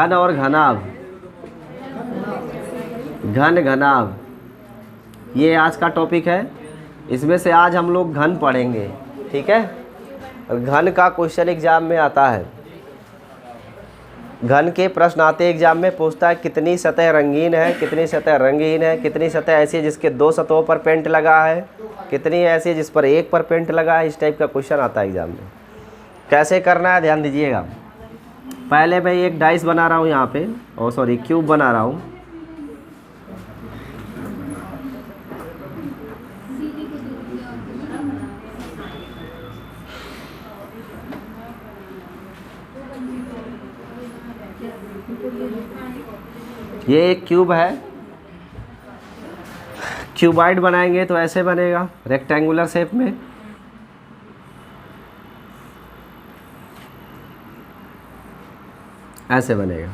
घन और घनाभ, घन घनाभ, ये आज का टॉपिक है। इसमें से आज हम लोग घन पढ़ेंगे, ठीक है। घन का क्वेश्चन एग्जाम में आता है, घन के प्रश्न आते हैं एग्जाम में। पूछता है कितनी सतह रंगीन है, कितनी सतह रंगहीन है, कितनी सतह ऐसी है जिसके 2 सतहों पर पेंट लगा है, कितनी ऐसी है जिस पर 1 पर पेंट लगा है। इस टाइप का क्वेश्चन आता है एग्जाम में। कैसे करना है ध्यान दीजिएगा। पहले मैं एक डाइस बना रहा हूँ यहाँ पे, और सॉरी क्यूब बना रहा हूँ। ये एक क्यूब है, क्यूबाइड बनाएंगे तो ऐसे बनेगा रेक्टेंगुलर शेप में। ऐसे बनेगा।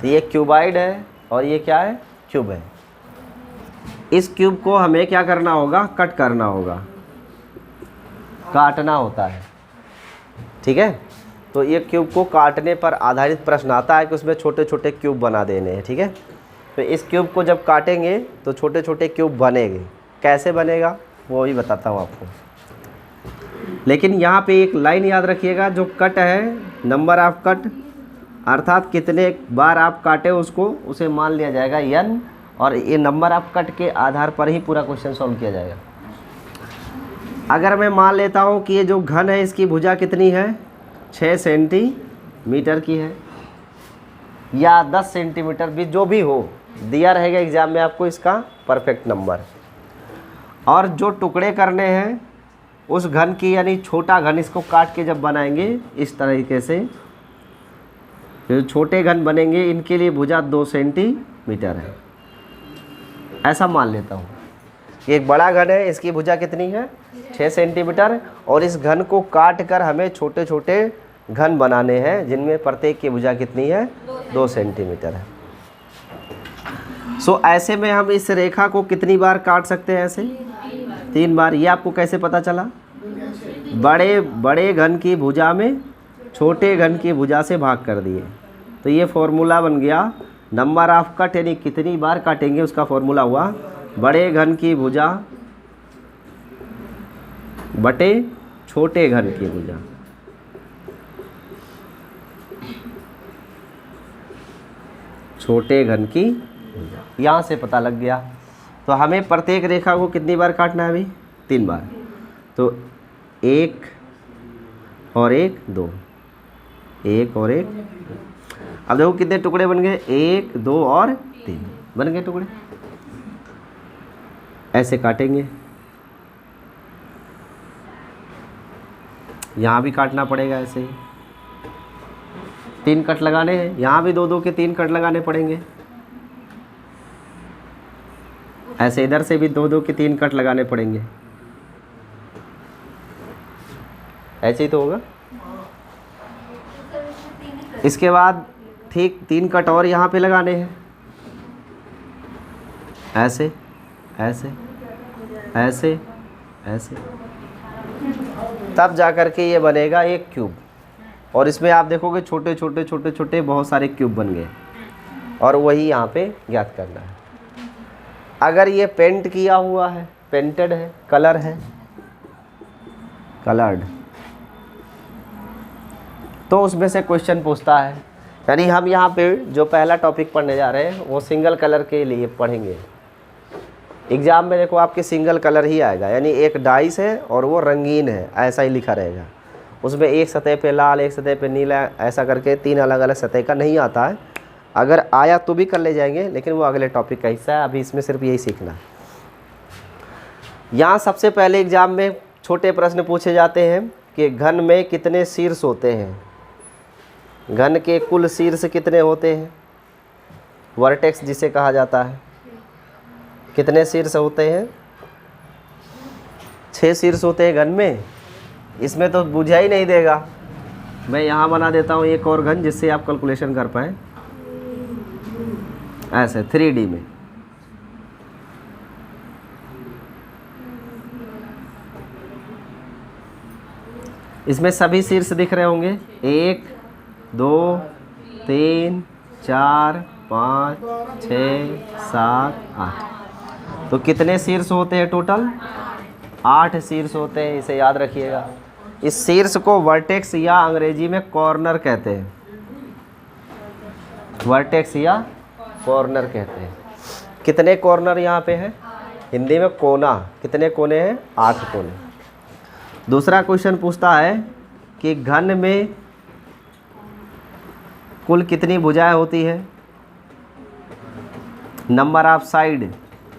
तो ये क्यूबाइड है और ये क्या है, क्यूब है। इस क्यूब को हमें क्या करना होगा, कट करना होगा, काटना होता है, ठीक है। तो ये क्यूब को काटने पर आधारित प्रश्न आता है कि उसमें छोटे छोटे क्यूब बना देने हैं, ठीक है। तो इस क्यूब को जब काटेंगे तो छोटे छोटे क्यूब बनेंगे। कैसे बनेगा वो भी बताता हूँ आपको। लेकिन यहाँ पे एक लाइन याद रखिएगा, जो कट है, नंबर ऑफ कट, अर्थात कितने बार आप काटे उसको, उसे मान लिया जाएगा n, और ये नंबर ऑफ कट के आधार पर ही पूरा क्वेश्चन सॉल्व किया जाएगा। अगर मैं मान लेता हूँ कि ये जो घन है इसकी भुजा कितनी है, 6 सेंटीमीटर की है, या 10 सेंटीमीटर भी, जो भी हो, दिया रहेगा एग्जाम में आपको इसका परफेक्ट नंबर। और जो टुकड़े करने हैं उस घन की, यानी छोटा घन, इसको काट के जब बनाएंगे इस तरीके से, जो छोटे घन बनेंगे इनके लिए भुजा 2 सेंटीमीटर है, ऐसा मान लेता हूँ। एक बड़ा घन है, इसकी भुजा कितनी है, 6 सेंटीमीटर, और इस घन को काट कर हमें छोटे छोटे घन बनाने हैं जिनमें प्रत्येक की भुजा कितनी है, 2 सेंटीमीटर है। सो ऐसे में हम इस रेखा को कितनी बार काट सकते हैं, ऐसे 3 बार। ये आपको कैसे पता चला, बड़े घन की भुजा में छोटे घन की भुजा से भाग कर दिए। तो ये फॉर्मूला बन गया नंबर ऑफ कट, यानी कितनी बार काटेंगे उसका फॉर्मूला हुआ बड़े घन की भुजा बटे छोटे घन की भुजा। छोटे घन की भुजा, यहाँ से पता लग गया। तो हमें प्रत्येक रेखा को कितनी बार काटना है अभी, 3 बार। तो 1 और 1 2, 1 और 1। अब देखो कितने टुकड़े बन गए, 1 2 और 3 बन गए टुकड़े। ऐसे काटेंगे, यहाँ भी काटना पड़ेगा ऐसे ही। 3 कट लगाने हैं, यहाँ भी 2 2 के 3 कट लगाने पड़ेंगे। ऐसे इधर से भी 2 2 के 3 कट लगाने पड़ेंगे। ऐसे ही तो होगा। इसके बाद ठीक 3 कट और यहाँ पे लगाने हैं, ऐसे ऐसे ऐसे ऐसे, तब जा कर के ये बनेगा एक क्यूब। और इसमें आप देखोगे छोटे छोटे छोटे छोटे बहुत सारे क्यूब बन गए, और वही यहाँ पे ज्ञात करना है। अगर ये पेंट किया हुआ है, पेंटेड है, कलर है, कलर्ड, तो उसमें से क्वेश्चन पूछता है। यानी हम यहाँ पे जो पहला टॉपिक पढ़ने जा रहे हैं वो सिंगल कलर के लिए पढ़ेंगे। एग्जाम में देखो आपके सिंगल कलर ही आएगा, यानी एक डाइस है और वो रंगीन है, ऐसा ही लिखा रहेगा। उसमें एक सतह पे लाल, एक सतह पे नीला, ऐसा करके 3 अलग अलग सतह का नहीं आता है। अगर आया तो भी कर ले जाएंगे, लेकिन वो अगले टॉपिक का हिस्सा है। अभी इसमें सिर्फ यही सीखना है। यहाँ सबसे पहले एग्जाम में छोटे प्रश्न पूछे जाते हैं कि घन में कितने शीर्ष होते हैं, घन के कुल शीर्ष कितने होते हैं, वर्टेक्स जिसे कहा जाता है। कितने शीर्ष होते हैं, 6 शीर्ष होते हैं घन में। इसमें तो बुझा ही नहीं देगा। मैं यहाँ बना देता हूँ एक और घन जिससे आप कैलकुलेशन कर पाएँ, ऐसे 3D में। इसमें सभी शीर्ष दिख रहे होंगे, 1 2 3 4 5 6 7 8। तो कितने शीर्ष होते हैं टोटल? 8 शीर्ष होते हैं, इसे याद रखिएगा। इस शीर्ष को वर्टेक्स या अंग्रेजी में कॉर्नर कहते हैं, वर्टेक्स या कॉर्नर कहते हैं। कितने कॉर्नर यहाँ पे हैं? हिंदी में कोना। कितने कोने हैं? 8 कोने। दूसरा क्वेश्चन पूछता है कि घन में कुल कितनी भुजाएं होती है? नंबर ऑफ साइड,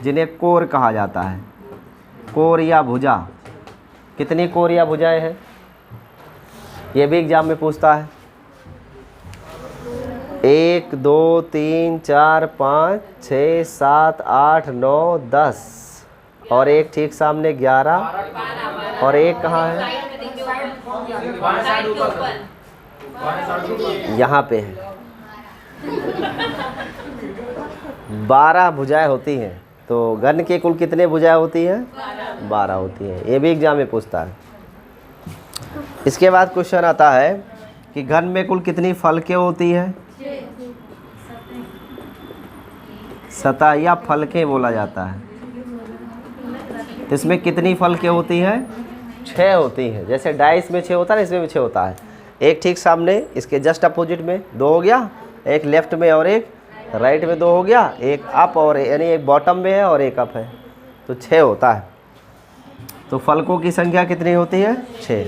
जिन्हें कोर कहा जाता है, कोर या भुजा। कितनी कोर या भुजाएं हैं? ये भी एग्जाम में पूछता है। 1 2 3 4 5 6 7 8 9 10 और एक ठीक सामने 11 और एक कहाँ है? यहाँ पे है। 12 भुजाएं होती हैं। तो घन के कुल कितने भुजाएं होती हैं? 12 होती हैं। ये भी एग्जाम में पूछता है। इसके बाद क्वेश्चन आता है कि घन में कुल कितनी फलकें होती हैं? सतह या फलकें बोला जाता है। तो इसमें कितनी फलकें होती हैं? 6 होती हैं। जैसे डाइस में 6 होता है ना, इसमें भी 6 होता है। एक ठीक सामने, इसके जस्ट अपोजिट में 2 हो गया, एक लेफ्ट में और एक राइट में 2 हो गया, एक अप और यानी एक बॉटम में है और एक अप है, तो 6 होता है। तो फलकों की संख्या कितनी होती है? 6।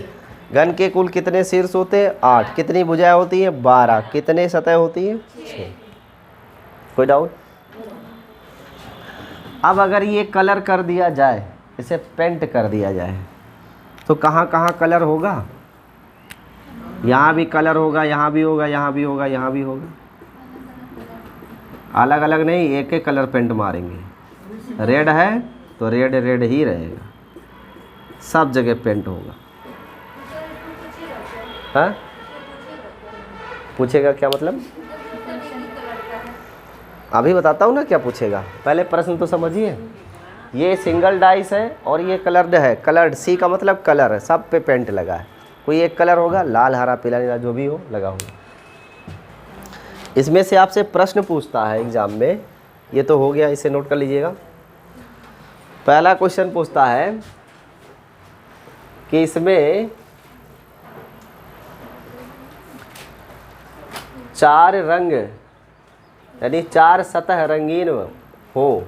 घन के कुल कितने शीर्ष होते हैं? 8। कितनी भुजाएं होती हैं? 12। कितने सतह होती हैं? 6। कोई डाउट? अब अगर ये कलर कर दिया जाए, इसे पेंट कर दिया जाए, तो कहाँ कहाँ कलर होगा? यहाँ भी कलर होगा, यहाँ भी होगा, यहाँ भी होगा, यहाँ भी होगा। अलग अलग नहीं, एक एक कलर पेंट मारेंगे। रेड है तो रेड रेड ही रहेगा, सब जगह पेंट होगा। हाँ, पूछेगा क्या मतलब? अभी बताता हूँ ना क्या पूछेगा, पहले प्रश्न तो समझिए। ये सिंगल डाइस है और ये कलर्ड है। कलर्ड, सी का मतलब कलर है, सब पे पेंट लगा है। कोई एक कलर होगा, लाल हरा पीला नीला जो भी हो लगा होगा। इसमें से आपसे प्रश्न पूछता है एग्जाम में, ये तो हो गया, इसे नोट कर लीजिएगा। पहला क्वेश्चन पूछता है कि इसमें 4 रंग यानी 4 सतह रंगीन हो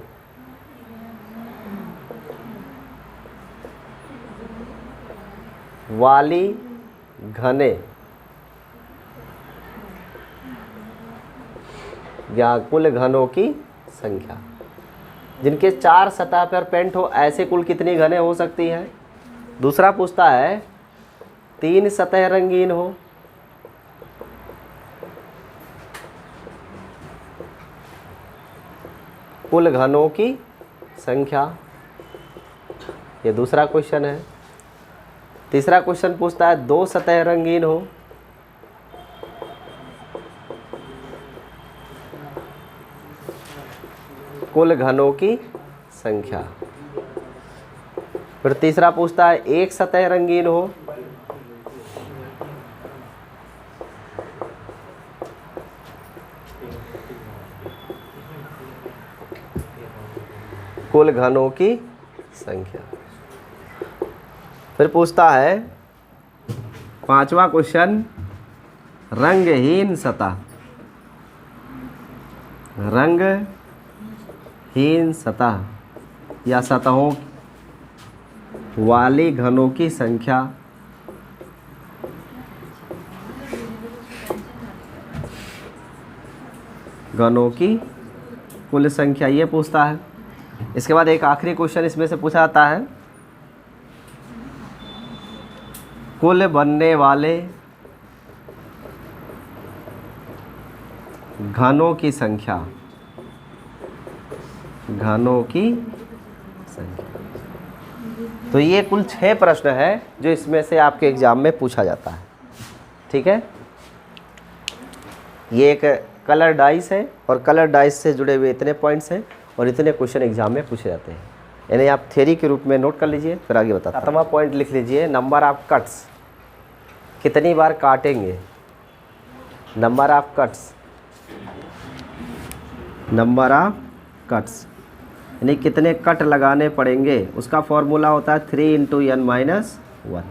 वाली घने या कुल घनों की संख्या। जिनके 4 सतह पर पेंट हो, ऐसे कुल कितनी घने हो सकती हैं? दूसरा पूछता है 3 सतह रंगीन हो, कुल घनों की संख्या। ये दूसरा क्वेश्चन है। तीसरा क्वेश्चन पूछता है 2 सतह रंगीन हो, कुल घनों की संख्या। फिर तीसरा पूछता है 1 सतह रंगीन हो, कुल घनों की संख्या। फिर पूछता है 5वां क्वेश्चन रंगहीन सतह, रंगहीन सतह या सतहों वाली घनों की संख्या। घनों की कुल संख्या ये पूछता है। इसके बाद एक आखिरी क्वेश्चन इसमें से पूछा जाता है कुल बनने वाले घनों की संख्या। घनों की संख्या। तो ये कुल 6 प्रश्न है जो इसमें से आपके एग्जाम में पूछा जाता है। ठीक है, ये एक कलर डाइस है और कलर डाइस से जुड़े हुए इतने पॉइंट्स हैं और इतने क्वेश्चन एग्जाम में पूछे जाते हैं। यानी आप थ्योरी के रूप में नोट कर लीजिए, फिर आगे बताता हूं। 7वां पॉइंट लिख लीजिए, नंबर ऑफ कट्स। कितनी बार काटेंगे? Number of cuts number of cuts, यानी कितने कट लगाने पड़ेंगे, उसका फॉर्मूला होता है 3 इंटू n माइनस 1,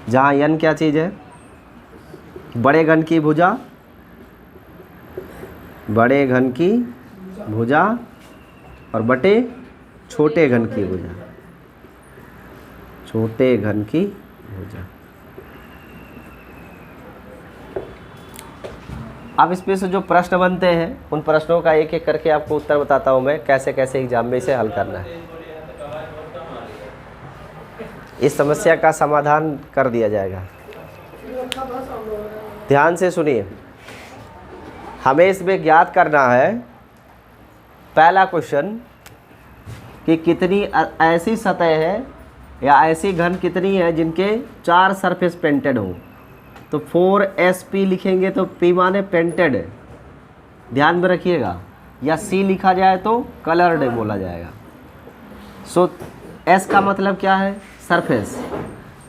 जहाँ n क्या चीज़ है, बड़े घन की भुजा, बड़े घन की भुजा और बटे छोटे घन की भुजा, छोटे घन की भुजा। अब इसमें से जो प्रश्न बनते हैं उन प्रश्नों का एक एक करके आपको उत्तर बताता हूँ मैं, कैसे कैसे एग्जाम में इसे हल करना है। इस समस्या का समाधान कर दिया जाएगा। ध्यान से सुनिए, हमें इसमें ज्ञात करना है पहला क्वेश्चन कि कितनी ऐसी सतह है या ऐसी घन कितनी है जिनके 4 सरफेस पेंटेड हो। तो 4SP लिखेंगे तो P माने पेंटेड है, ध्यान में रखिएगा, या C लिखा जाए तो कलर्ड बोला जाएगा। सो S का मतलब क्या है, सरफेस।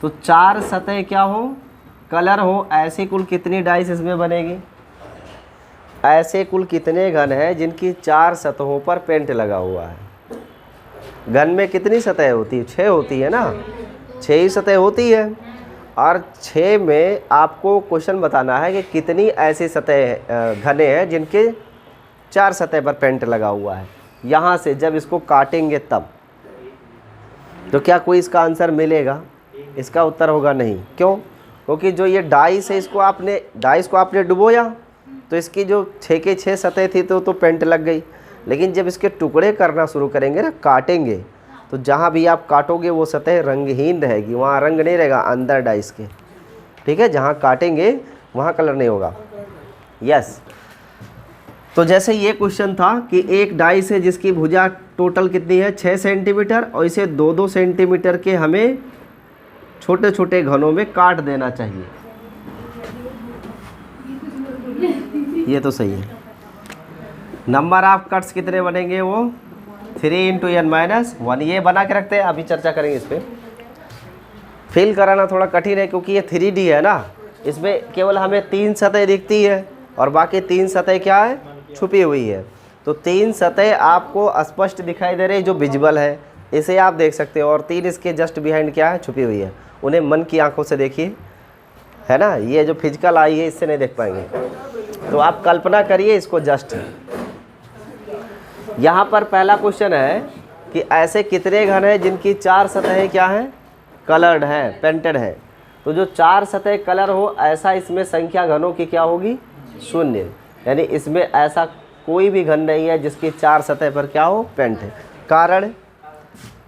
तो 4 सतह क्या हो, कलर हो। ऐसी कुल कितनी डाइस इसमें बनेगी, ऐसे कुल कितने घन हैं जिनकी 4 सतहों पर पेंट लगा हुआ है। घन में कितनी सतह होती है, 6 होती है ना, 6 ही सतह होती है। और 6 में आपको क्वेश्चन बताना है कि कितनी ऐसी सतह घने हैं जिनके 4 सतह पर पेंट लगा हुआ है। यहाँ से जब इसको काटेंगे तब तो क्या कोई इसका आंसर मिलेगा, इसका उत्तर होगा नहीं। क्यों, क्योंकि जो ये डाइस है इसको आपने डाइस को आपने डुबोया तो इसकी जो 6 के 6 सतह थी तो पेंट लग गई। लेकिन जब इसके टुकड़े करना शुरू करेंगे ना, काटेंगे, तो जहाँ भी आप काटोगे वो सतह रंगहीन रहेगी, वहाँ रंग नहीं रहेगा अंदर डाइस के। ठीक है, जहाँ काटेंगे वहाँ कलर नहीं होगा। यस, तो जैसे ये क्वेश्चन था कि एक डाइस है जिसकी भुजा टोटल कितनी है 6 सेंटीमीटर, और इसे 2-2 सेंटीमीटर के हमें छोटे छोटे घनों में काट देना चाहिए। ये तो सही है। नंबर ऑफ कट्स कितने बनेंगे, वो 3 इंटू n माइनस 1, ये बना के रखते हैं, अभी चर्चा करेंगे इस पर। फिल कराना थोड़ा कठिन है क्योंकि ये 3D है ना, इसमें केवल हमें 3 सतह दिखती है और बाकी 3 सतह क्या है, छुपी हुई है। तो 3 सतह आपको स्पष्ट दिखाई दे रही जो विजिबल है, इसे आप देख सकते हो, और 3 इसके जस्ट बिहाइंड क्या है, छुपी हुई है। उन्हें मन की आंखों से देखिए, है ना, ये जो फिजिकल आई है इससे नहीं देख पाएंगे। तो आप कल्पना करिए इसको जस्ट। यहाँ पर पहला क्वेश्चन है कि ऐसे कितने घन हैं जिनकी 4 सतहें क्या हैं, कलर्ड हैं, पेंटेड हैं। तो जो 4 सतह कलर हो ऐसा इसमें संख्या घनों की क्या होगी, 0, यानी इसमें ऐसा कोई भी घन नहीं है जिसकी 4 सतह पर क्या हो, पेंट है। कारण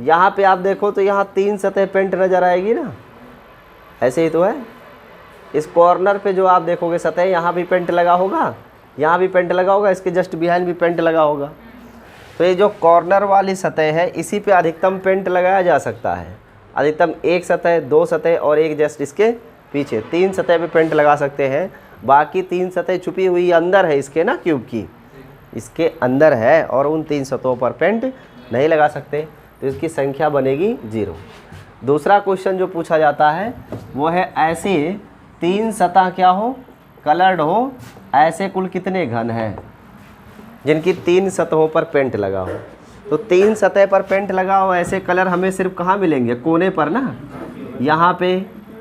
यहाँ पे आप देखो तो यहाँ 3 सतह पेंट नज़र आएगी ना, ऐसे ही तो है। इस कॉर्नर पे जो आप देखोगे सतह, यहाँ भी पेंट लगा होगा, यहाँ भी पेंट लगा होगा, इसके जस्ट बिहाइंड भी पेंट लगा होगा। तो ये जो कॉर्नर वाली सतह है इसी पे अधिकतम पेंट लगाया जा सकता है। अधिकतम 1 सतह, 2 सतह और एक जस्ट इसके पीछे, 3 सतह पे पेंट लगा सकते हैं। बाकी 3 सतह छुपी हुई अंदर है इसके ना, क्यूब की इसके अंदर है, और उन 3 सतहों पर पेंट नहीं लगा सकते, तो इसकी संख्या बनेगी 0। दूसरा क्वेश्चन जो पूछा जाता है वो है ऐसे 3 सतह क्या हो, कलर्ड हो, ऐसे कुल कितने घन हैं जिनकी 3 सतहों पर पेंट लगा हो। तो 3 सतह पर पेंट लगा हो ऐसे कलर हमें सिर्फ कहाँ मिलेंगे, कोने पर ना, यहाँ पे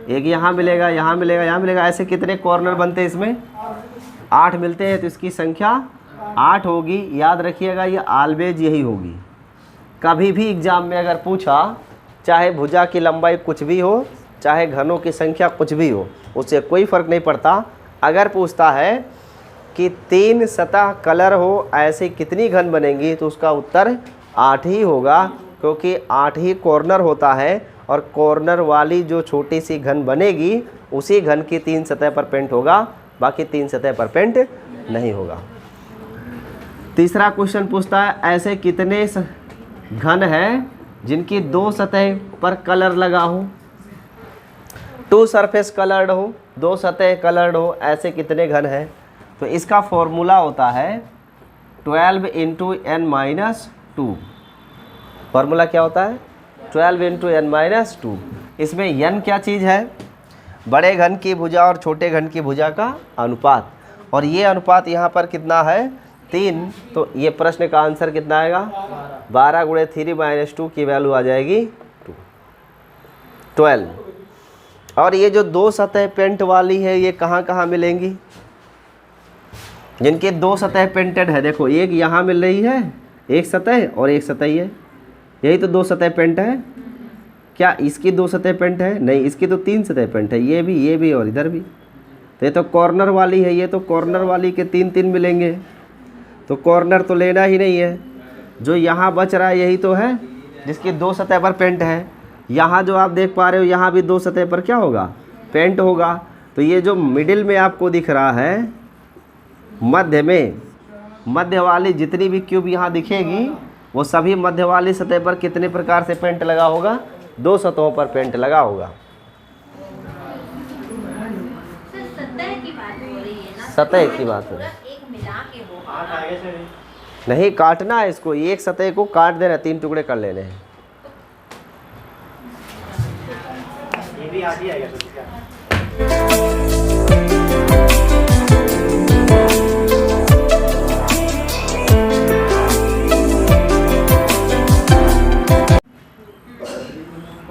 एक, यहाँ मिलेगा, यहाँ मिलेगा, यहाँ मिलेगा। ऐसे कितने कॉर्नर बनते हैं इसमें, 8 मिलते हैं। तो इसकी संख्या 8 होगी। याद रखिएगा ये ऑलवेज यही होगी। कभी भी एग्जाम में अगर पूछा, चाहे भुजा की लंबाई कुछ भी हो, चाहे घनों की संख्या कुछ भी हो, उससे कोई फ़र्क नहीं पड़ता। अगर पूछता है कि 3 सतह कलर हो ऐसे कितनी घन बनेंगी, तो उसका उत्तर 8 ही होगा, क्योंकि 8 ही कॉर्नर होता है, और कॉर्नर वाली जो छोटी सी घन बनेगी उसी घन की 3 सतह पर पेंट होगा, बाकी 3 सतह पर पेंट नहीं होगा। तीसरा क्वेश्चन पूछता है ऐसे कितने घन हैं जिनकी 2 सतह पर कलर लगा हो, 2 सरफेस कलर्ड हो, 2 सतह कलर्ड हो, ऐसे कितने घन हैं। तो इसका फॉर्मूला होता है 12 इंटू n माइनस 2। फॉर्मूला क्या होता है, 12 इंटू n माइनस 2। इसमें n क्या चीज़ है, बड़े घन की भुजा और छोटे घन की भुजा का अनुपात, और ये अनुपात यहाँ पर कितना है, 3, तो ये प्रश्न का आंसर कितना आएगा? 12 गुणे 3 - 2 की वैल्यू आ जाएगी 12। और ये जो 2 सतह पेंट वाली है ये कहाँ कहाँ मिलेंगी? जिनके 2 सतह पेंटेड है, देखो एक यहाँ मिल रही है, एक सतह और एक सतह है, यही तो 2 सतह पेंट है। क्या इसकी 2 सतह पेंट है? नहीं, इसकी तो 3 सतह पेंट है, ये भी और इधर भी। तो ये तो कॉर्नर वाली है, ये तो कॉर्नर वाली के 3 मिलेंगे, तो कॉर्नर तो लेना ही नहीं है। जो यहाँ बच रहा है यही तो है जिसकी 2 सतह पर पेंट है। यहाँ जो आप देख पा रहे हो यहाँ भी 2 सतह पर क्या होगा? पेंट होगा। तो ये जो मिडिल में आपको दिख रहा है, मध्य में, मध्य वाली जितनी भी क्यूब यहाँ दिखेगी वो सभी मध्य वाली सतह पर कितने प्रकार से पेंट लगा होगा? 2 सतहों पर पेंट लगा होगा। सतह की बात हो रही है ना? सतह की बात हो रही है, एक मिला के हो नहीं काटना है इसको, एक सतह को काट देना, 3 टुकड़े कर लेने हैं। ये भी आगे आएगा।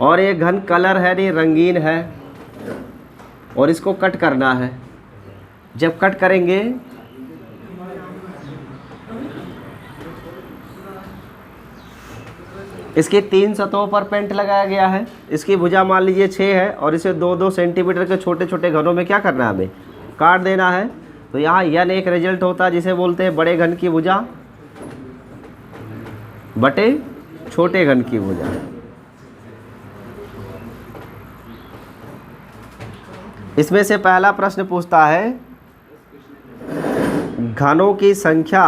और ये घन कलर है, नहीं रंगीन है, और इसको कट करना है। जब कट करेंगे इसकी 3 सतहों पर पेंट लगाया गया है। इसकी भुजा मान लीजिए 6 है और इसे 2-2 सेंटीमीटर के छोटे छोटे घनों में क्या करना है? हमें काट देना है। तो यहाँ यन एक रिजल्ट होता है जिसे बोलते हैं बड़े घन की भुजा बटे छोटे घन की भुजा। इसमें से पहला प्रश्न पूछता है घनों की संख्या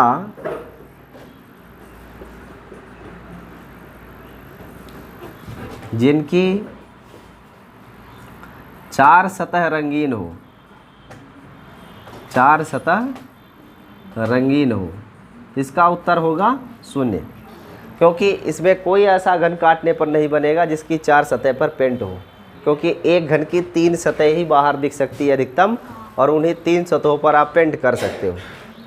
जिनकी 4 सतह रंगीन हो, 4 सतह रंगीन हो। इसका उत्तर होगा 0, क्योंकि इसमें कोई ऐसा घन काटने पर नहीं बनेगा जिसकी 4 सतह पर पेंट हो, क्योंकि एक घन की 3 सतह ही बाहर दिख सकती है अधिकतम, और उन्हीं 3 सतहों पर आप पेंट कर सकते हो।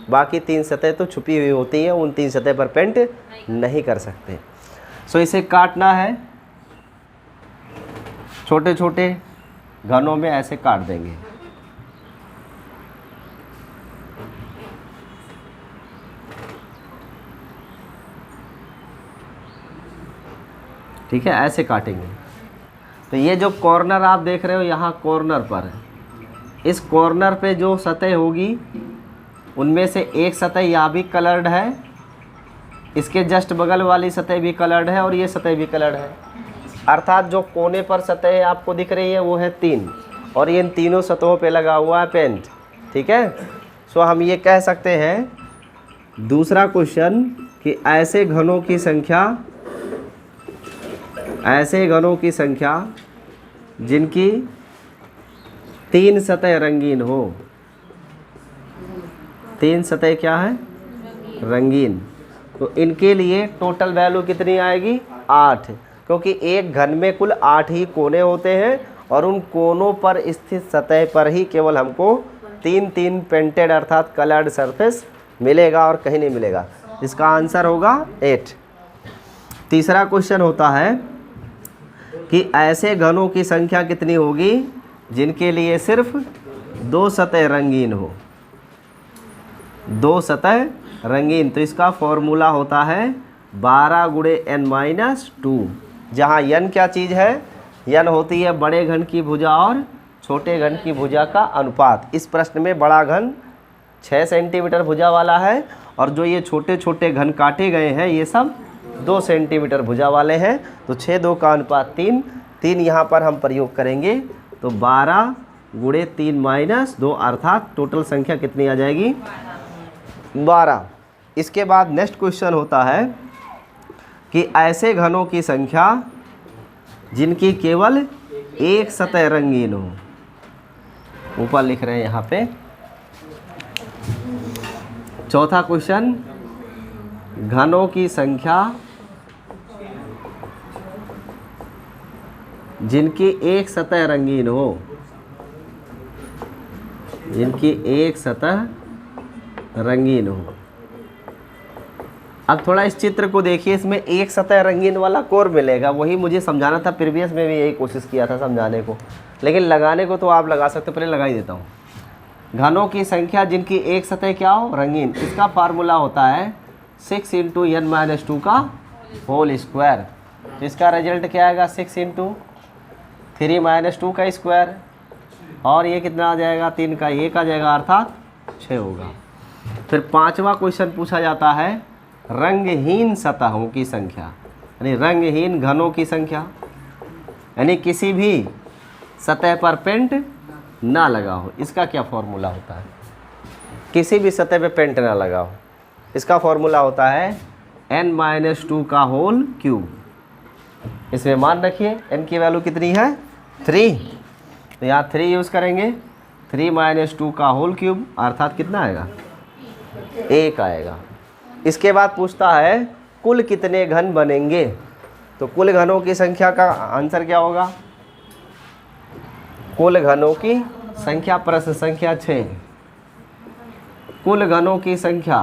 बाकी 3 सतह तो छुपी हुई होती हैं, उन 3 सतह पर पेंट नहीं कर सकते। सो इसे काटना है, छोटे छोटे घनों में ऐसे काट देंगे। ठीक है, ऐसे काटेंगे। तो ये जो कॉर्नर आप देख रहे हो यहाँ कॉर्नर पर, इस कॉर्नर पे जो सतह होगी उनमें से एक सतह यहाँ भी कलर्ड है, इसके जस्ट बगल वाली सतह भी कलर्ड है, और ये सतह भी कलर्ड है। अर्थात जो कोने पर सतह आपको दिख रही है वो है 3, और इन तीनों सतहों पे लगा हुआ है पेंट। ठीक है, सो हम ये कह सकते हैं दूसरा क्वेश्चन कि ऐसे घनों की संख्या जिनकी 3 सतह रंगीन हो। 3 सतह क्या है? रंगीन। तो इनके लिए टोटल वैल्यू कितनी आएगी? 8, क्योंकि एक घन में कुल 8 ही कोने होते हैं, और उन कोनों पर स्थित सतह पर ही केवल हमको 3 पेंटेड अर्थात कलर्ड सरफेस मिलेगा और कहीं नहीं मिलेगा। इसका आंसर होगा 8। तीसरा क्वेश्चन होता है कि ऐसे घनों की संख्या कितनी होगी जिनके लिए सिर्फ 2 सतह रंगीन हो। 2 सतह रंगीन, तो इसका फॉर्मूला होता है 12 गुणे n-2, जहाँ n क्या चीज़ है? n होती है बड़े घन की भुजा और छोटे घन की भुजा का अनुपात। इस प्रश्न में बड़ा घन 6 सेंटीमीटर भुजा वाला है, और जो ये छोटे छोटे घन काटे गए हैं ये सब 2 सेंटीमीटर भुजा वाले हैं। तो 6-2 का अनुपात 3 यहाँ पर हम प्रयोग करेंगे, तो 12 गुणे 3-2 अर्थात टोटल संख्या कितनी आ जाएगी? 12। इसके बाद नेक्स्ट क्वेश्चन होता है कि ऐसे घनों की संख्या जिनकी केवल एक सतह रंगीन हो। ऊपर लिख रहे हैं यहाँ पे। चौथा क्वेश्चन, घनों की संख्या जिनकी एक सतह रंगीन हो, जिनकी एक सतह रंगीन हो। अब थोड़ा इस चित्र को देखिए, इसमें एक सतह रंगीन वाला कोर मिलेगा, वही मुझे समझाना था, प्रीवियस में भी यही कोशिश किया था समझाने को, लेकिन लगाने को तो आप लगा सकते हो, पहले लगा ही देता हूँ। घनों की संख्या जिनकी एक सतह क्या हो, रंगीन, इसका फार्मूला होता है 6 × n-2 का होल स्क्वायर। तो इसका रिजल्ट क्या आएगा, 6 × 3 - 2 का स्क्वायर, और ये कितना आ जाएगा, 3 का 1 आ जाएगा, अर्थात 6 होगा। फिर 5वां क्वेश्चन पूछा जाता है रंगहीन सतहों की संख्या, यानी रंगहीन घनों की संख्या, यानी किसी भी सतह पर पेंट ना लगा हो, इसका क्या फॉर्मूला होता है, किसी भी सतह पे पेंट ना लगा हो, इसका फॉर्मूला होता है n-2 का होल क्यूब। इसमें मान रखिए n की वैल्यू कितनी है, 3, तो यहाँ 3 यूज़ करेंगे, 3 - 2 का होल क्यूब, अर्थात कितना आएगा, 1 आएगा। इसके बाद पूछता है कुल कितने घन बनेंगे, तो कुल घनों की संख्या का आंसर क्या होगा, कुल घनों की संख्या, प्रश्न संख्या 6, कुल घनों की संख्या,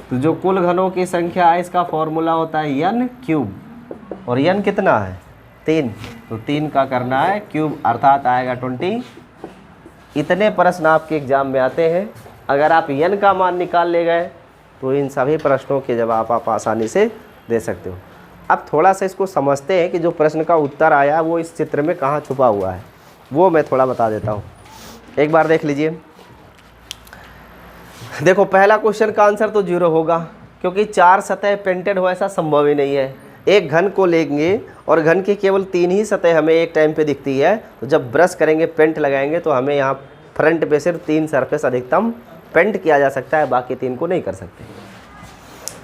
तो जो कुल घनों की संख्या है इसका फॉर्मूला होता है n³, और n कितना है, 3, तो 3 का करना है क्यूब, अर्थात आएगा 20। इतने प्रश्न आपके एग्जाम में आते हैं, अगर आप n का मान निकाल ले गए तो इन सभी प्रश्नों के जवाब आप आसानी से दे सकते हो। अब थोड़ा सा इसको समझते हैं कि जो प्रश्न का उत्तर आया वो इस चित्र में कहाँ छुपा हुआ है, वो मैं थोड़ा बता देता हूँ। एक बार देख लीजिए, देखो पहला क्वेश्चन का आंसर तो 0 होगा, क्योंकि 4 सतह पेंटेड हो ऐसा संभव ही नहीं है। एक घन को लेंगे और घन की केवल 3 ही सतह हमें एक टाइम पे दिखती है, तो जब ब्रश करेंगे, पेंट लगाएंगे, तो हमें यहाँ फ्रंट पे सिर्फ 3 सरफेस अधिकतम पेंट किया जा सकता है, बाकी 3 को नहीं कर सकते।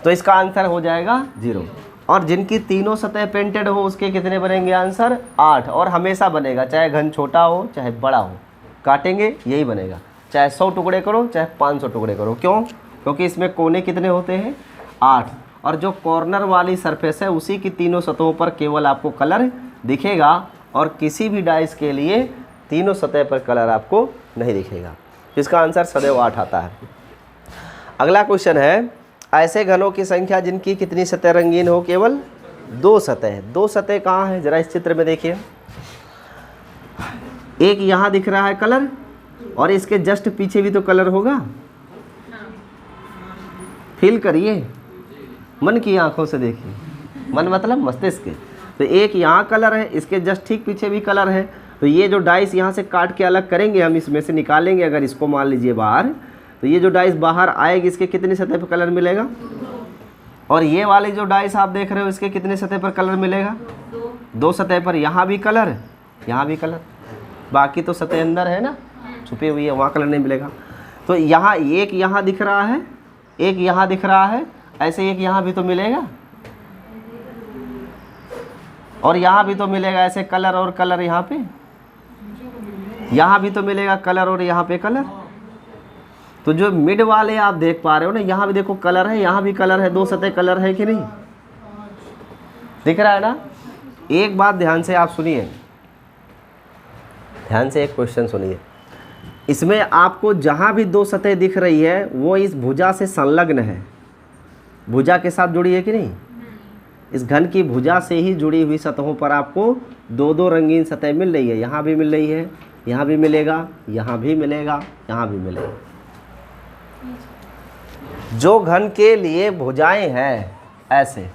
तो इसका आंसर हो जाएगा 0। और जिनकी तीनों सतह पेंटेड हो उसके कितने बनेंगे, आंसर 8, और हमेशा बनेगा, चाहे घन छोटा हो चाहे बड़ा हो, काटेंगे यही बनेगा, चाहे 100 टुकड़े करो चाहे 500 टुकड़े करो। क्यों, क्योंकि इसमें कोने कितने होते हैं, 8, और जो कॉर्नर वाली सरफेस है उसी की तीनों सतहों पर केवल आपको कलर दिखेगा, और किसी भी डाइस के लिए तीनों सतह पर कलर आपको नहीं दिखेगा। इसका आंसर सदैव 8 आता है। अगला क्वेश्चन है ऐसे घनों की संख्या जिनकी कितनी सतह रंगीन हो, केवल 2 सतह। 2 सतह कहाँ है, जरा इस चित्र में देखिए, एक यहाँ दिख रहा है कलर, और इसके जस्ट पीछे भी तो कलर होगा, फील करिए, मन की आंखों से देखिए, मन मतलब मस्तिष्क। तो एक यहाँ कलर है, इसके जस्ट ठीक पीछे भी कलर है, तो ये जो डाइस यहाँ से काट के अलग करेंगे, हम इसमें से निकालेंगे, अगर इसको मान लीजिए बाहर, तो ये जो डाइस बाहर आएगी इसके कितनी सतह पर कलर मिलेगा, और ये वाली जो डाइस आप देख रहे हो इसके कितने सतह पर कलर मिलेगा, 2 सतह पर, यहाँ भी कलर यहाँ भी कलर, बाकी तो सतह अंदर है ना, छुपी हुई है, वहाँ कलर नहीं मिलेगा। तो यहाँ एक यहाँ दिख रहा है, एक यहाँ दिख रहा है, ऐसे एक यहाँ भी तो मिलेगा, और यहाँ भी तो मिलेगा, ऐसे कलर और कलर यहाँ पे, यहाँ भी तो मिलेगा कलर और यहाँ पे कलर। तो जो मिड वाले आप देख पा रहे हो ना, यहाँ भी देखो कलर है, यहाँ भी कलर है, 2 सतह कलर है कि नहीं, दिख रहा है ना। एक बात ध्यान से आप सुनिए, ध्यान से एक क्वेश्चन सुनिए, इसमें आपको जहाँ भी 2 सतह दिख रही है वो इस भुजा से संलग्न है, भुजा के साथ जुड़ी है कि नहीं, इस घन की भुजा से ही जुड़ी हुई सतहों पर आपको 2-2 रंगीन सतह मिल रही है, यहाँ भी मिल रही है, यहाँ भी मिलेगा, यहाँ भी मिलेगा, यहाँ भी मिलेगा। जो घन के लिए भुजाएं हैं ऐसे,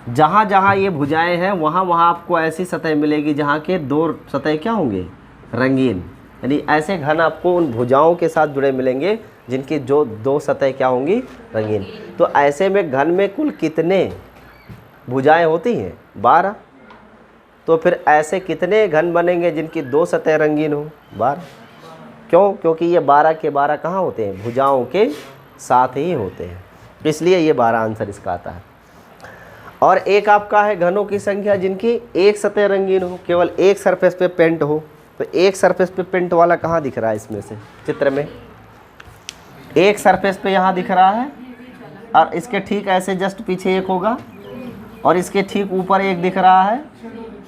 जहाँ जहाँ ये भुजाएं हैं वहाँ वहाँ आपको ऐसी सतह मिलेगी जहाँ के 2 सतह क्या होंगे, रंगीन, यानी ऐसे घन आपको उन भुजाओं के साथ जुड़े मिलेंगे जिनकी जो 2 सतह क्या होंगी, रंगीन। तो ऐसे में घन में कुल कितने भुजाएं होती हैं, 12। तो फिर ऐसे कितने घन बनेंगे जिनकी 2 सतह रंगीन हो, 12। क्यों, क्योंकि ये 12 के 12 कहाँ होते हैं, भुजाओं के साथ ही होते हैं, इसलिए ये 12 आंसर इसका आता है। और एक आपका है घनों की संख्या जिनकी एक सतह रंगीन हो, केवल एक सरफेस पे पेंट हो। तो एक सरफेस पे पेंट वाला कहाँ दिख रहा है इसमें से, चित्र में एक सरफेस पे यहाँ दिख रहा है, और इसके ठीक ऐसे जस्ट पीछे एक होगा, और इसके ठीक ऊपर एक दिख रहा है,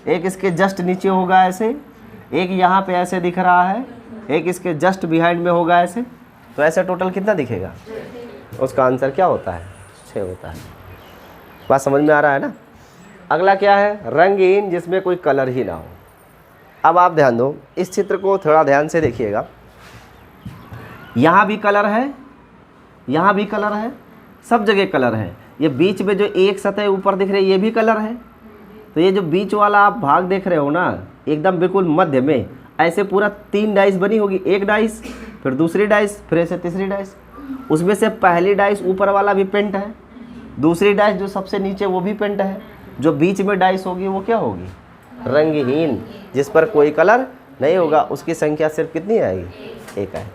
एक इसके जस्ट नीचे होगा ऐसे, एक यहाँ पे ऐसे दिख रहा है, एक इसके जस्ट बिहाइंड में होगा ऐसे, तो ऐसे टोटल कितना दिखेगा? उसका आंसर क्या होता है? 6 होता है। बात समझ में आ रहा है ना? अगला क्या है? रंगीन जिसमें कोई कलर ही ना हो। अब आप ध्यान दो, इस चित्र को थोड़ा ध्यान से देखिएगा। यहाँ भी कलर है, यहाँ भी कलर है, सब जगह कलर है। ये बीच में जो एक सतह ऊपर दिख रही है ये भी कलर है। तो ये जो बीच वाला आप भाग देख रहे हो ना, एकदम बिल्कुल मध्य में ऐसे पूरा 3 डाइस बनी होगी। एक डाइस, फिर दूसरी डाइस, फिर ऐसे तीसरी डाइस। उसमें से पहली डाइस ऊपर वाला भी पेंट है, दूसरी डाइस जो सबसे नीचे वो भी पेंट है, जो बीच में डाइस होगी वो क्या होगी? रंगहीन, जिस पर कोई कलर नहीं होगा। उसकी संख्या सिर्फ कितनी आएगी? 1 आएगी।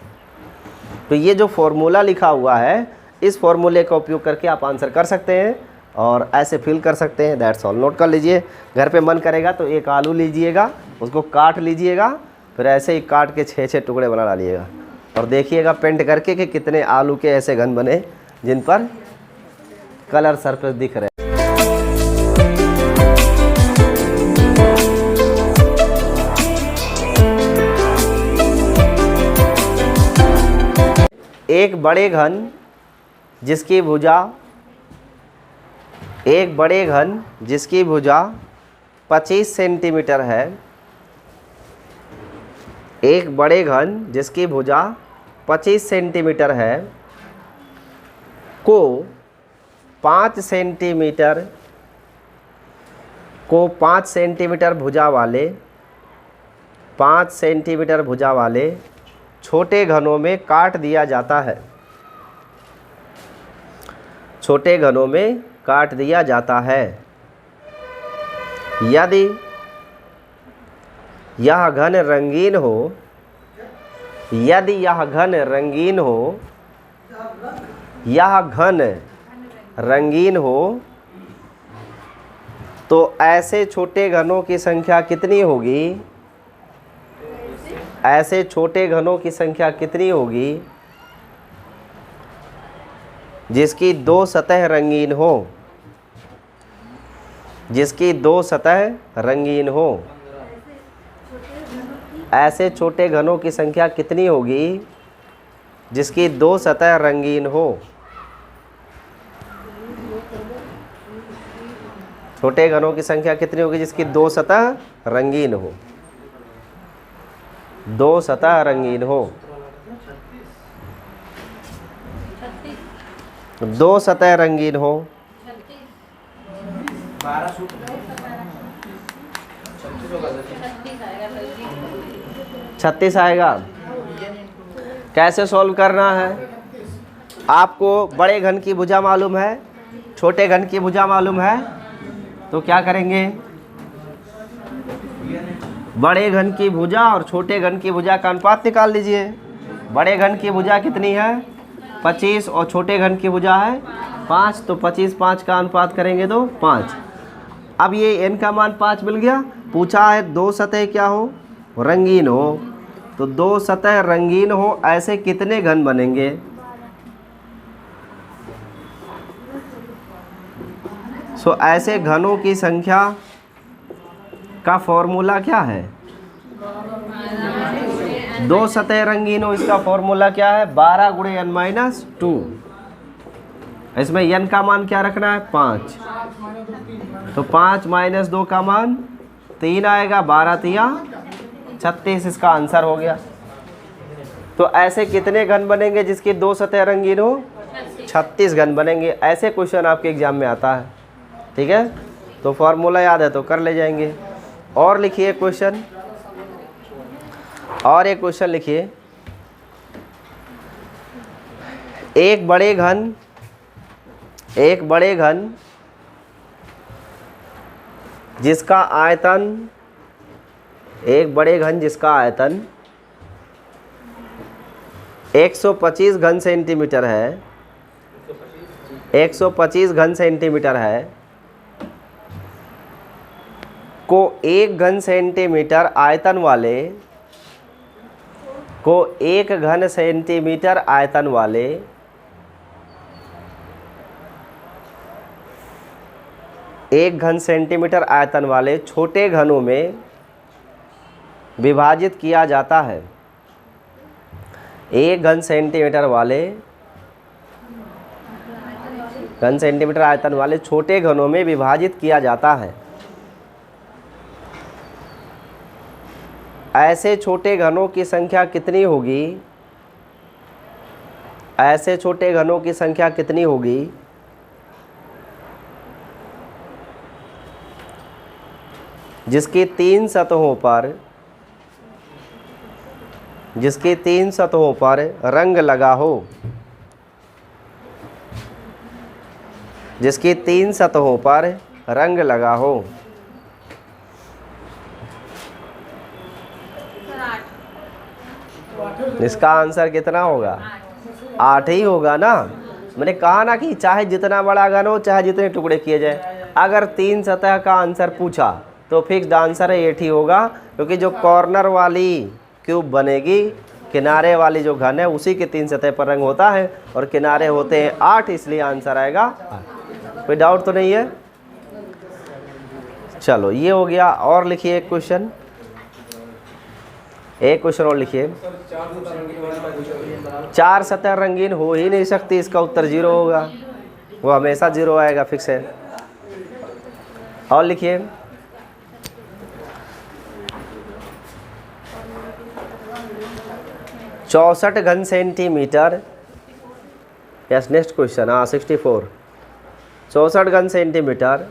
तो ये जो फॉर्मूला लिखा हुआ है, इस फॉर्मूले का उपयोग करके आप आंसर कर सकते हैं और ऐसे फिल कर सकते हैं। That's all. नोट कर लीजिए, घर पे मन करेगा तो एक आलू लीजिएगा, उसको काट लीजिएगा, फिर ऐसे ही काट के 6-6 टुकड़े बना डालिएगा और देखिएगा पेंट करके कि कितने आलू के ऐसे घन बने जिन पर कलर सरफेस दिख रहे हैं। एक बड़े घन जिसकी भुजा 25 सेंटीमीटर है, एक बड़े घन जिसकी भुजा 25 सेंटीमीटर है को 5 सेंटीमीटर भुजा वाले 5 सेंटीमीटर भुजा वाले छोटे घनों में काट दिया जाता है। छोटे घनों में काट दिया जाता है। यदि यह घन रंगीन हो, यदि यह घन रंगीन हो, यह घन रंगीन हो तो ऐसे छोटे घनों की संख्या कितनी होगी? ऐसे छोटे घनों की संख्या कितनी होगी जिसकी 2 सतह रंगीन हो? जिसकी 2 सतह रंगीन हो। ऐसे छोटे घनों की संख्या कितनी होगी जिसकी 2 सतह रंगीन हो? छोटे घनों की संख्या कितनी होगी जिसकी 2 सतह रंगीन हो? 2 सतह रंगीन हो। 2 सतह रंगीन हो। 36 आएगा। कैसे सॉल्व करना है? आपको बड़े घन की भुजा मालूम है, छोटे घन की भुजा मालूम है, तो क्या करेंगे? बड़े घन की भुजा और छोटे घन की भुजा का अनुपात निकाल लीजिए। बड़े घन की भुजा कितनी है? 25 और छोटे घन की भुजा है 5, तो 25-5 का अनुपात करेंगे तो 5। अब ये n का मान 5 मिल गया। पूछा है 2 सतह क्या हो? रंगीन हो। तो 2 सतह रंगीन हो, ऐसे कितने घन बनेंगे? सो ऐसे घनों की संख्या का फॉर्मूला क्या है? 2 सतह रंगीन हो, इसका फॉर्मूला क्या है? 12 गुणे n-2। इसमें n का मान क्या रखना है? 5। तो 5 - 2 का मान 3 आएगा। 12 तिया 36 इसका आंसर हो गया। तो ऐसे कितने घन बनेंगे जिसकी 2 सतह रंगीन हो? 36 घन बनेंगे। ऐसे क्वेश्चन आपके एग्जाम में आता है। ठीक है, तो फॉर्मूला याद है तो कर ले जाएंगे। और लिखिए क्वेश्चन, और एक क्वेश्चन लिखिए। एक बड़े घन जिसका आयतन 125 घन सेंटीमीटर है, 125 घन सेंटीमीटर है को 1 घन सेंटीमीटर आयतन वाले को 1 घन सेंटीमीटर आयतन वाले 1 घन सेंटीमीटर आयतन वाले छोटे घनों में विभाजित किया जाता है। 1 घन सेंटीमीटर आयतन वाले छोटे घनों में विभाजित किया जाता है। ऐसे छोटे घनों की संख्या कितनी होगी? ऐसे छोटे घनों की संख्या कितनी होगी जिसकी 3 सतहों पर रंग लगा हो, जिसकी 3 सतहों पर रंग लगा हो। इसका आंसर कितना होगा? 8 ही होगा ना। मैंने कहा ना कि चाहे जितना बड़ा घन हो, चाहे जितने टुकड़े किए जाए, अगर 3 सतह का आंसर पूछा तो फिक्स्ड आंसर 8 ही होगा, क्योंकि जो कॉर्नर वाली क्यूब बनेगी, किनारे वाली जो घन है उसी के 3 सतह पर रंग होता है, और किनारे होते हैं 8, इसलिए आंसर आएगा 8। कोई डाउट तो नहीं है? चलो ये हो गया। और लिखिए एक क्वेश्चन और लिखिए। 4 सतह रंगीन हो ही नहीं सकती, इसका उत्तर 0 होगा, वो हमेशा 0 आएगा, फिक्स है। और लिखिए 64 घन सेंटीमीटर। Yes, next question. 64। 64 घन सेंटीमीटर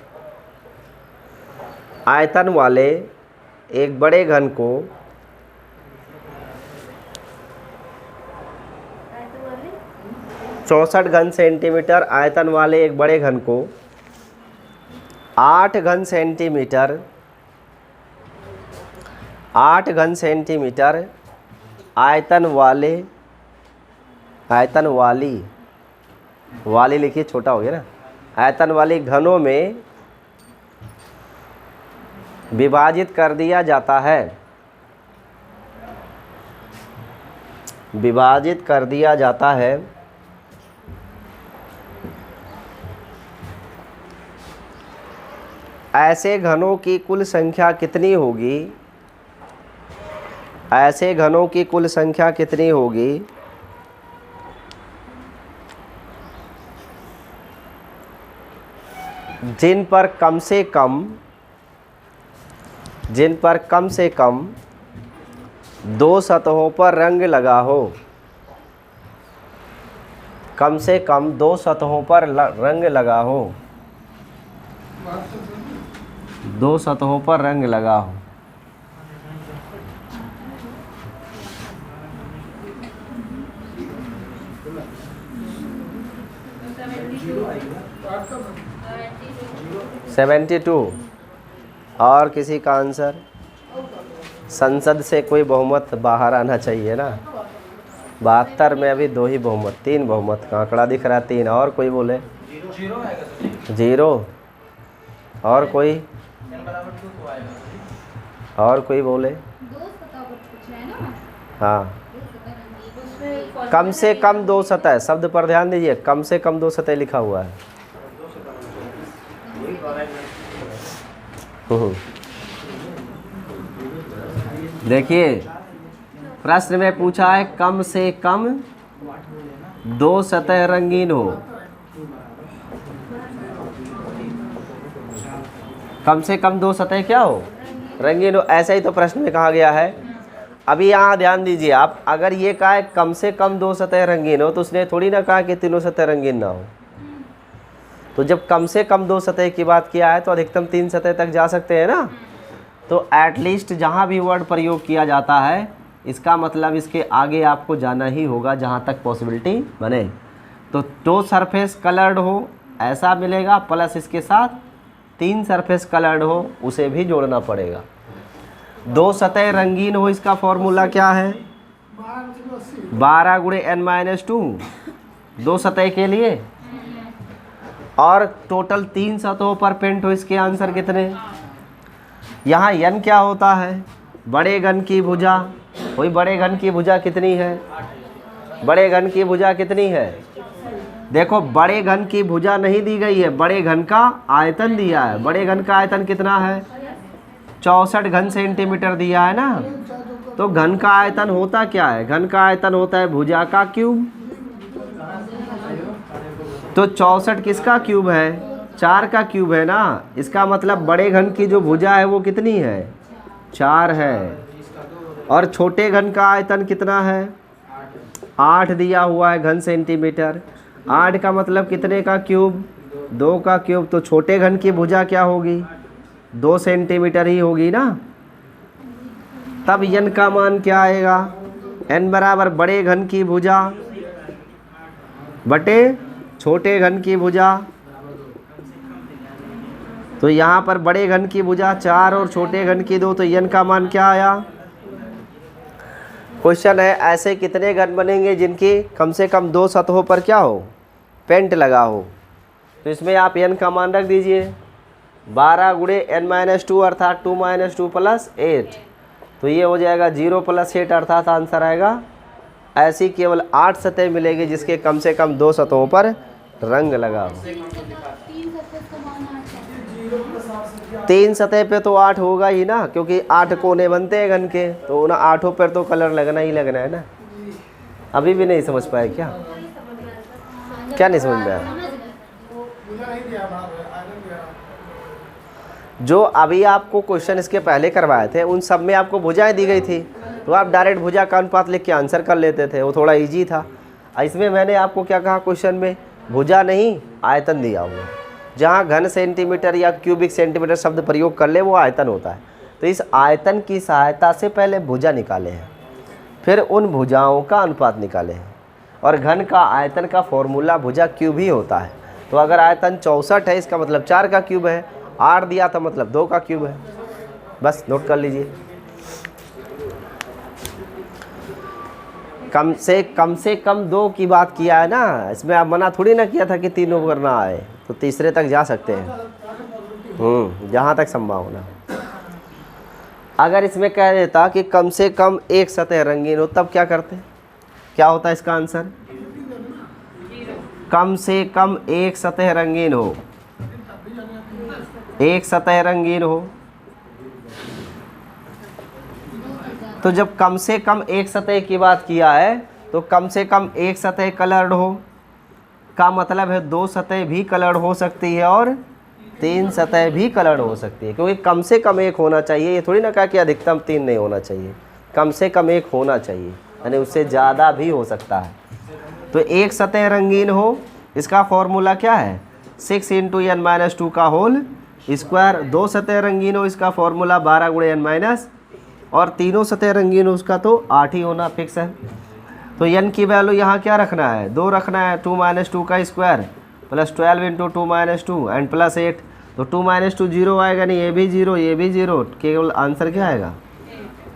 आयतन वाले एक बड़े घन को 64 घन सेंटीमीटर आयतन वाले एक बड़े घन को 8 घन सेंटीमीटर आयतन वाली लिखिए, छोटा हो गया ना, आयतन वाली घनों में विभाजित कर दिया जाता है। ऐसे घनों की कुल संख्या कितनी होगी? जिन पर कम से कम 2 सतहों पर रंग लगा हो। कम से कम 2 सतहों पर रंग लगा हो। 2 सतहों पर रंग लगा हो। $72। और किसी का आंसर? संसद से कोई बहुमत बाहर आना चाहिए ना। 72 में अभी 2 ही बहुमत, 3 बहुमत का आंकड़ा दिख रहा है, 3। और कोई बोले? 0। और कोई बोले? हाँ, कम से कम 2 सतह, शब्द पर ध्यान दीजिए, कम से कम 2 सतह लिखा हुआ है। देखिए प्रश्न में पूछा है कम से कम 2 सतह रंगीन हो। कम से कम 2 सतह क्या हो? रंगीन हो। ऐसा ही तो प्रश्न में कहा गया है। अभी यहाँ ध्यान दीजिए आप, अगर ये कहा है कम से कम 2 सतह रंगीन हो, तो उसने थोड़ी ना कहा कि तीनों सतह रंगीन ना हो। तो जब कम से कम 2 सतह की बात किया है तो अधिकतम 3 सतह तक जा सकते हैं ना। तो एटलीस्ट जहाँ भी वर्ड प्रयोग किया जाता है, इसका मतलब इसके आगे आपको जाना ही होगा जहाँ तक पॉसिबिलिटी बने। तो 2 सरफेस कलर्ड हो ऐसा मिलेगा, प्लस इसके साथ 3 सरफेस कलर्ड हो उसे भी जोड़ना पड़ेगा। 2 सतह रंगीन हो, इसका फॉर्मूला क्या है? 12 × n-2 2 सतह के लिए, और टोटल 3 सतहों पर पेंट हो, इसके आंसर कितने? यहाँ n क्या होता है? बड़े घन की भुजा। वही बड़े घन की भुजा कितनी है? बड़े घन की भुजा कितनी है? देखो बड़े घन की भुजा नहीं दी गई है, बड़े घन का आयतन दिया है। बड़े घन का आयतन कितना है? 64 घन सेंटीमीटर दिया है ना। तो घन का आयतन होता क्या है? घन का आयतन होता है भुजा का क्यूब। तो 64 किसका क्यूब है? 4 का क्यूब है ना। इसका मतलब बड़े घन की जो भुजा है वो कितनी है? 4 है। और छोटे घन का आयतन कितना है? 8 दिया हुआ है घन सेंटीमीटर। 8 का मतलब कितने का क्यूब? 2 का क्यूब। तो छोटे घन की भुजा क्या होगी? 2 सेंटीमीटर ही होगी ना। तब n का मान क्या आएगा? n बराबर बड़े घन की भुजा बटे छोटे घन की भुजा। तो यहाँ पर बड़े घन की भुजा 4 और छोटे घन की 2, तो n का मान क्या आया? क्वेश्चन है ऐसे कितने घन बनेंगे जिनकी कम से कम 2 सतहों पर क्या हो? पेंट लगा हो। तो इसमें आप n का मान रख दीजिए 12 गुणे n-2 अर्थात 2 - 2 + 8। तो ये हो जाएगा 0 + 8 अर्थात आंसर आएगा। ऐसी केवल 8 सतह मिलेगी जिसके कम से कम 2 सतहों पर रंग लगा हो। 3 सतह पे तो 8 होगा ही ना, क्योंकि 8 कोने बनते हैं घन के, तो उन 8 पर तो कलर लगना ही लगना है ना। अभी भी नहीं समझ पाए क्या? क्या नहीं समझ में आया? जो अभी आपको क्वेश्चन इसके पहले करवाए थे उन सब में आपको भुजाएं दी गई थी, तो आप डायरेक्ट भुजा का अनुपात लिख के आंसर कर लेते थे, वो थोड़ा इजी था। इसमें मैंने आपको क्या कहा क्वेश्चन में? भुजा नहीं आयतन दिया हुआ। जहाँ घन सेंटीमीटर या क्यूबिक सेंटीमीटर शब्द प्रयोग कर ले वो आयतन होता है। तो इस आयतन की सहायता से पहले भुजा निकाले हैं, फिर उन भुजाओं का अनुपात निकाले हैं। और घन का आयतन का फॉर्मूला भुजा क्यूब ही होता है। तो अगर आयतन 64 है इसका मतलब 4 का क्यूब है, 8 दिया था मतलब 2 का क्यूब है। बस नोट कर लीजिए। कम से कम 2 की बात किया है ना, इसमें आप मना थोड़ी ना किया था कि तीनों करना आए, तो तीसरे तक जा सकते हैं जहाँ तक संभावना। अगर इसमें कह देता कि कम से कम एक सतह रंगीन हो तब क्या करते? क्या होता है इसका आंसर? कम से कम एक सतह रंगीन हो, एक सतह रंगीन हो। तो जब कम से कम एक सतह की बात किया है तो कम से कम एक सतह कलर्ड हो का मतलब है 2 सतह भी कलर्ड हो सकती है और 3 सतह भी कलर्ड हो सकती है, क्योंकि कम से कम एक होना चाहिए। ये थोड़ी ना कहा कि अधिकतम 3 नहीं होना चाहिए, कम से कम एक होना चाहिए, यानी उससे ज़्यादा भी हो सकता है। तो एक सतह रंगीन हो, इसका फॉर्मूला क्या है? 6 × n-2 का होल स्क्वायर। 2 सतह रंगीन हो, इसका फॉर्मूला 12 × n-, और तीनों सतह रंगीन हो उसका तो 8 ही होना फिक्स है। तो n की वैल्यू यहाँ क्या रखना है? 2 रखना है। 2 - 2 का स्क्वायर प्लस 12 × 2 - 2 एंड प्लस 8। तो 2 - 2 0 आएगा नहीं, ये भी 0 ये भी 0, केवल आंसर क्या आएगा?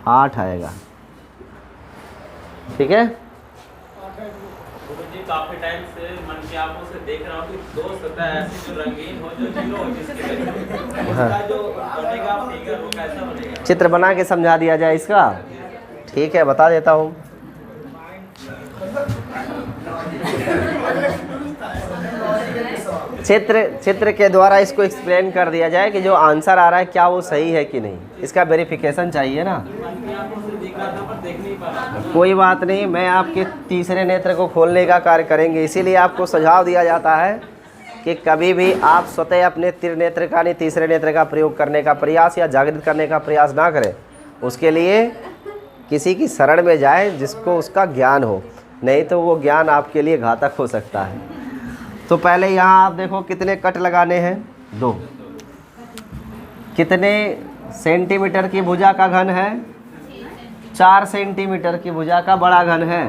8 आएगा। ठीक है। काफी टाइम से मन की आंखों से देख रहा हूँ कि 2 सतह ऐसी जो रंगीन हो जो 0 हो, जिसके उसका जो बनेगा फिगर वो कैसा बनेगा? चित्र बना के समझा दिया जाए इसका। ठीक है, बता देता हूँ। चित्र के द्वारा इसको एक्सप्लेन कर दिया जाए कि जो आंसर आ रहा है क्या वो सही है कि नहीं, इसका वेरिफिकेशन चाहिए ना। कोई बात नहीं, मैं आपके तीसरे नेत्र को खोलने का कार्य करेंगे। इसीलिए आपको सुझाव दिया जाता है कि कभी भी आप स्वतः अपने त्रिनेत्र का नहीं तीसरे नेत्र का प्रयोग करने का प्रयास या जागृत करने का प्रयास ना करें। उसके लिए किसी की शरण में जाए जिसको उसका ज्ञान हो, नहीं तो वो ज्ञान आपके लिए घातक हो सकता है। तो पहले यहाँ आप देखो कितने कट लगाने हैं? 2। कितने सेंटीमीटर की भुजा का घन है? 4 सेंटीमीटर की भुजा का बड़ा घन है।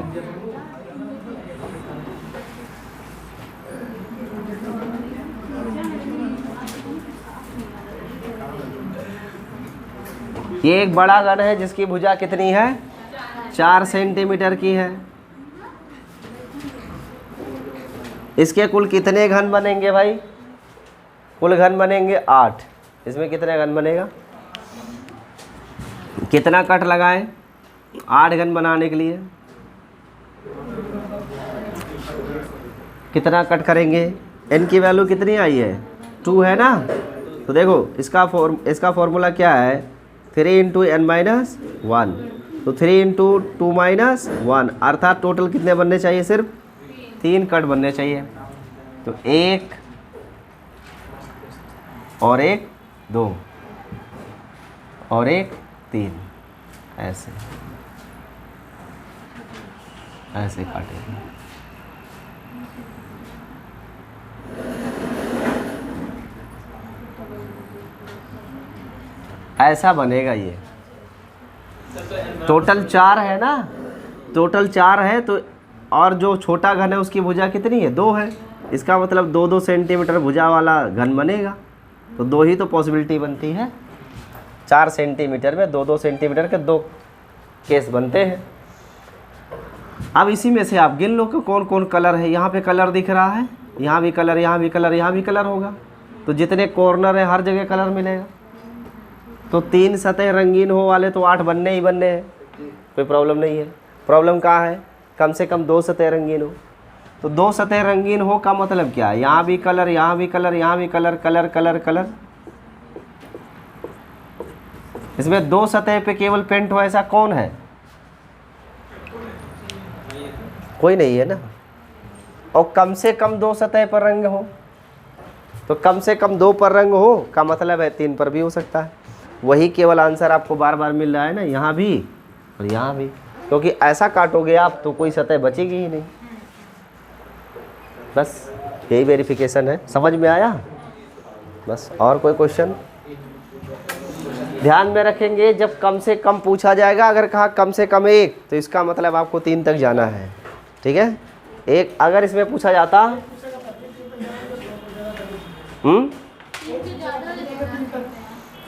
ये एक बड़ा घन है जिसकी भुजा कितनी है? 4 सेंटीमीटर की है। इसके कुल कितने घन बनेंगे भाई? कुल घन बनेंगे 8। इसमें कितने घन बनेगा? कितना कट लगाएं 8 घन बनाने के लिए? कितना कट करेंगे? n की वैल्यू कितनी आई है? 2 है ना। तो देखो इसका फॉर्मूला क्या है? 3 × n - 1। तो 3 इंटू 2 माइनस 1, अर्थात टोटल कितने बनने चाहिए? सिर्फ 3 कट बनने चाहिए। तो 1 और 1 2 और 1 3, ऐसे ऐसे काटेंगे। ऐसा बनेगा ये। टोटल 4 है ना, टोटल 4 है, तो और जो छोटा घन है उसकी भुजा कितनी है? 2 है। इसका मतलब 2-2 सेंटीमीटर भुजा वाला घन बनेगा। तो 2 ही तो पॉसिबिलिटी बनती है। 4 सेंटीमीटर में 2-2 सेंटीमीटर के 2 केस बनते हैं। अब इसी में से आप गिन लो कि कौन कौन कलर है। यहाँ पे कलर दिख रहा है, यहाँ भी कलर, यहाँ भी कलर, यहाँ भी कलर होगा। तो जितने कॉर्नर है हर जगह कलर मिलेगा। तो 3 सतह रंगीन हो वाले तो 8 बनने ही बनने हैं, कोई प्रॉब्लम नहीं है। प्रॉब्लम कहाँ है? कम से कम 2 सतह रंगीन हो। तो 2 सतह रंगीन हो का मतलब क्या है? यहाँ भी कलर, यहाँ भी कलर, यहाँ भी कलर, कलर कलर कलर। इसमें 2 सतह पे केवल पेंट हो ऐसा कौन है? कोई नहीं है ना। और कम से कम 2 सतह पर रंग हो, तो कम से कम 2 पर रंग हो का मतलब है 3 पर भी हो सकता है। वही केवल आंसर आपको बार बार मिल रहा है ना, यहाँ भी और यहाँ भी, क्योंकि ऐसा काटोगे आप तो कोई सतह बचेगी ही नहीं। बस यही वेरिफिकेशन है। समझ में आया? बस। और कोई क्वेश्चन? ध्यान में रखेंगे, जब कम से कम पूछा जाएगा, अगर कहा कम से कम 1 तो इसका मतलब आपको 3 तक जाना है। ठीक है? 1 अगर इसमें पूछा जाता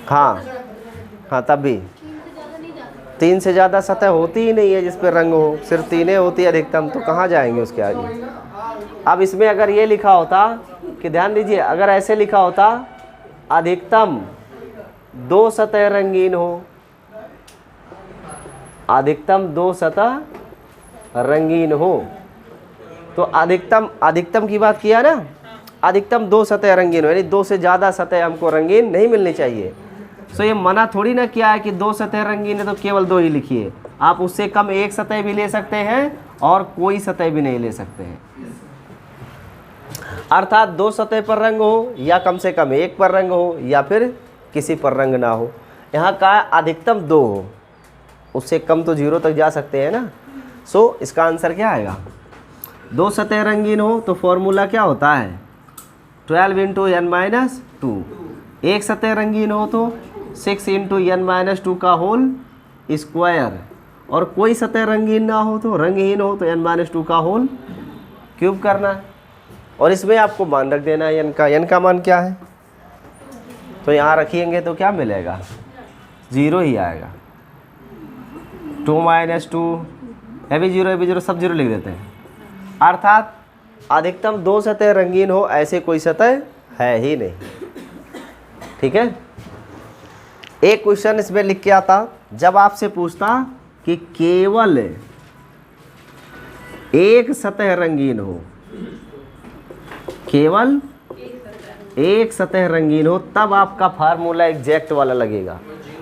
हाँ हाँ, तब भी 3 से ज़्यादा सतह होती ही नहीं है जिस पे रंग हो, सिर्फ 3 होती है अधिकतम। तो कहाँ जाएंगे उसके आगे? अब इसमें अगर ये लिखा होता कि, ध्यान दीजिए, अगर ऐसे लिखा होता अधिकतम 2 सतह रंगीन हो, अधिकतम 2 सतह रंगीन हो, तो अधिकतम की बात किया ना, अधिकतम 2 सतह रंगीन हो, यानी 2 से ज़्यादा सतह हमको रंगीन नहीं मिलनी चाहिए। सो ये मना थोड़ी ना किया है कि 2 सतह रंगीन है तो केवल 2 ही लिखिए। आप उससे कम 1 सतह भी ले सकते हैं और कोई सतह भी नहीं ले सकते हैं। अर्थात 2 सतह पर रंग हो, या कम से कम 1 पर रंग हो, या फिर किसी पर रंग ना हो। यहाँ का अधिकतम 2 हो, उससे कम तो 0 तक जा सकते हैं ना। सो इसका आंसर क्या आएगा? 2 सतह रंगीन हो तो फॉर्मूला क्या होता है? 12 इंटू n-2। 1 सतह रंगीन हो तो 6 इंटू n-2 का होल स्क्वायर। और कोई सतह रंगीन ना हो तो, रंगहीन हो तो n-2 का होल क्यूब करना है। और इसमें आपको मान रख देना है n का मान क्या है। तो यहाँ रखिएंगे तो क्या मिलेगा? 0 ही आएगा। 2 - 2 है भी 0 सब 0 लिख देते हैं। अर्थात अधिकतम 2 सतह रंगीन हो ऐसे कोई सतह है ही नहीं। ठीक है? एक क्वेश्चन इसमें लिख के आता, जब आपसे पूछता कि केवल 1 सतह रंगीन हो, केवल 1 सतह रंगीन हो, तब आपका फार्मूला एग्जैक्ट वाला लगेगा।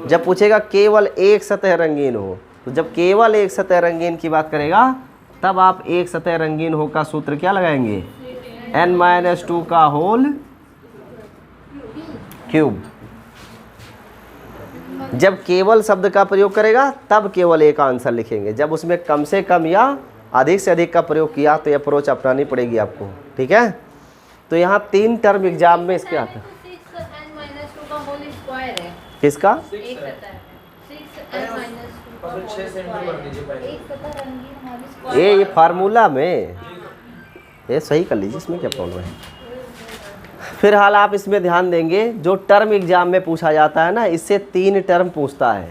जब पूछेगा केवल 1 सतह रंगीन हो, तो जब केवल 1 सतह रंगीन की बात करेगा, तब आप 1 सतह रंगीन हो का सूत्र क्या लगाएंगे? n-2 का होल क्यूब। जब केवल शब्द का प्रयोग करेगा तब केवल एक आंसर लिखेंगे। जब उसमें कम से कम या अधिक से अधिक का प्रयोग किया तो ये अप्रोच अपनानी पड़ेगी आपको। ठीक है? तो यहाँ 3 टर्म एग्जाम में इसके आता है। किसका? ये फार्मूला में ये सही कर लीजिए, इसमें क्या प्रॉब्लम है। फिलहाल आप इसमें ध्यान देंगे, जो टर्म एग्जाम में पूछा जाता है ना, इससे 3 टर्म पूछता है।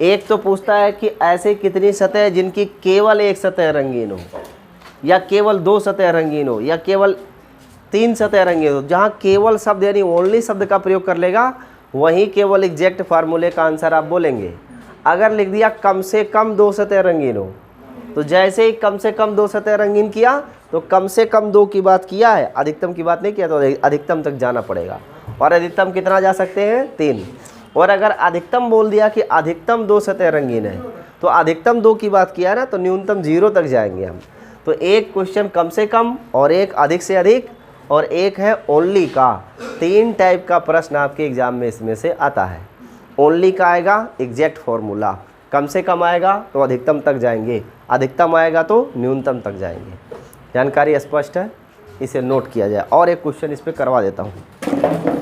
एक तो पूछता है कि ऐसे कितनी सतह जिनकी केवल 1 सतह रंगीन हो, या केवल 2 सतह रंगीन हो, या केवल 3 सतह रंगीन हो। जहाँ केवल शब्द यानी ओनली शब्द का प्रयोग कर लेगा, वहीं केवल एग्जैक्ट फार्मूले का आंसर आप बोलेंगे। अगर लिख दिया कम से कम 2 सतह रंगीन हो, तो जैसे ही कम से कम 2 सतह रंगीन किया तो कम से कम 2 की बात किया है, अधिकतम की बात नहीं किया, तो अधिकतम तक जाना पड़ेगा। और अधिकतम कितना जा सकते हैं? 3। और अगर अधिकतम बोल दिया कि अधिकतम 2 सतह रंगीन है, तो अधिकतम 2 की बात किया ना, तो न्यूनतम 0 तक जाएंगे हम। तो एक क्वेश्चन कम से कम, और एक अधिक से अधिक, और एक है ओनली का। 3 टाइप का प्रश्न आपके एग्जाम में इसमें से आता है। ओनली का आएगा एग्जैक्ट फॉर्मूला, कम से कम आएगा तो अधिकतम तक जाएंगे, अधिकतम आएगा तो न्यूनतम तक जाएंगे। जानकारी स्पष्ट है, इसे नोट किया जाए। और एक क्वेश्चन इस पर करवा देता हूँ।